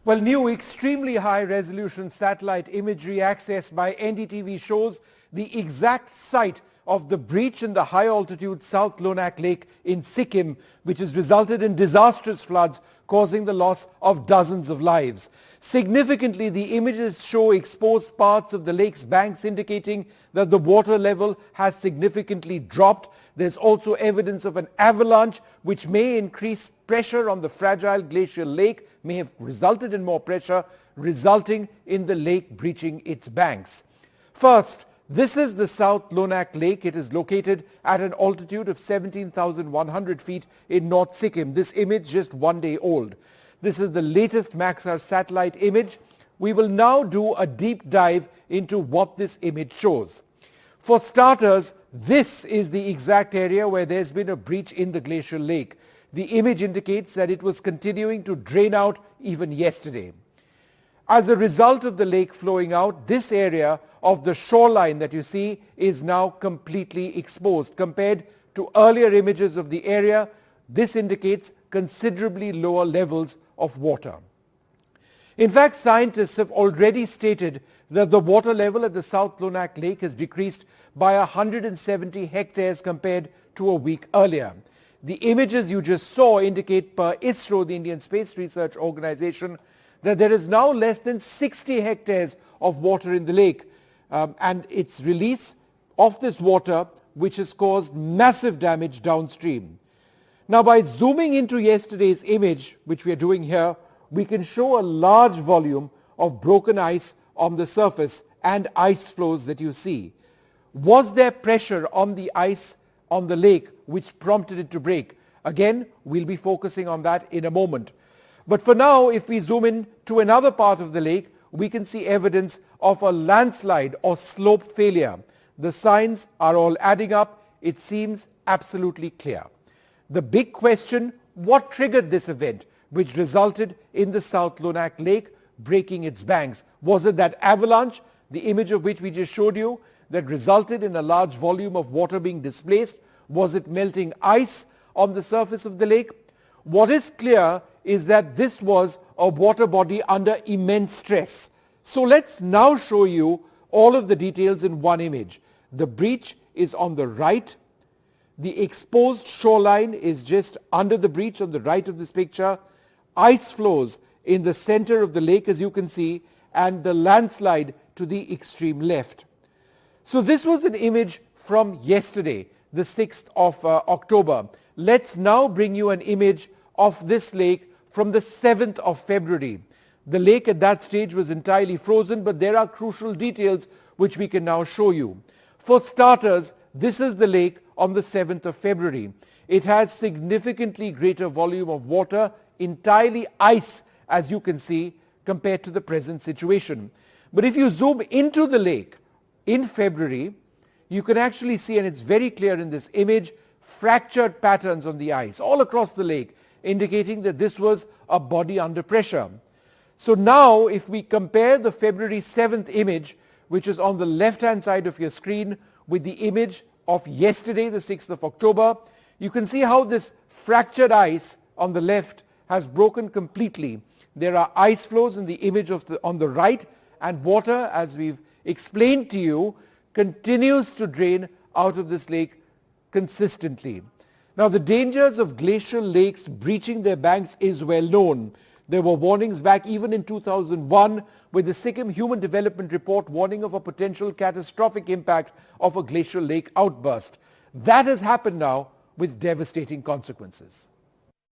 Well, new extremely high-resolution satellite imagery accessed by NDTV shows the exact site of the breach in the high-altitude South Lhonak Lake in Sikkim, which has resulted in disastrous floods causing the loss of dozens of lives. Significantly, the images show exposed parts of the lake's banks, indicating that the water level has significantly dropped. There's also evidence of an avalanche which may increase pressure on the fragile glacial lake, may have resulted in more pressure, resulting in the lake breaching its banks. First, this is the South Lhonak Lake. It is located at an altitude of 17,100 feet in North Sikkim. This image just 1 day old. This is the latest Maxar satellite image. We will now do a deep dive into what this image shows. For starters, this is the exact area where there's been a breach in the glacial lake. The image indicates that it was continuing to drain out even yesterday. As a result of the lake flowing out, this area of the shoreline that you see is now completely exposed. Compared to earlier images of the area, this indicates considerably lower levels of water. In fact, scientists have already stated that the water level at the South Lhonak Lake has decreased by 170 hectares compared to a week earlier. The images you just saw indicate, per ISRO, the Indian Space Research Organization, that there is now less than 60 hectares of water in the lake, and its release of this water which has caused massive damage downstream. Now, by zooming into yesterday's image, which we are doing here, we can show a large volume of broken ice on the surface and ice flows that you see. Was there pressure on the ice on the lake which prompted it to break? Again, we'll be focusing on that in a moment. But for now, if we zoom in to another part of the lake, we can see evidence of a landslide or slope failure. The signs are all adding up. It seems absolutely clear. The big question, what triggered this event which resulted in the South Lhonak Lake breaking its banks? Was it that avalanche, the image of which we just showed you, that resulted in a large volume of water being displaced? Was it melting ice on the surface of the lake? What is clear is that this was a water body under immense stress. So let's now show you all of the details in one image. The breach is on the right. The exposed shoreline is just under the breach on the right of this picture. Ice flows in the center of the lake, as you can see, and the landslide to the extreme left. So this was an image from yesterday, the 6th of October. Let's now bring you an image of this lake from the 7th of February. The lake at that stage was entirely frozen, but there are crucial details which we can now show you. For starters, this is the lake on the 7th of February. It has significantly greater volume of water, entirely ice, as you can see, compared to the present situation. But if you zoom into the lake in February, you can actually see, and it's very clear in this image, fractured patterns on the ice all across the lake, indicating that this was a body under pressure. So now, if we compare the February 7th image, which is on the left-hand side of your screen, with the image of yesterday, the 6th of October, you can see how this fractured ice on the left has broken completely. There are ice flows in the image on the right, and water, as we've explained to you, continues to drain out of this lake consistently. Now, the dangers of glacial lakes breaching their banks is well known. There were warnings back even in 2001 with the Sikkim Human Development Report warning of a potential catastrophic impact of a glacial lake outburst. That has happened now with devastating consequences.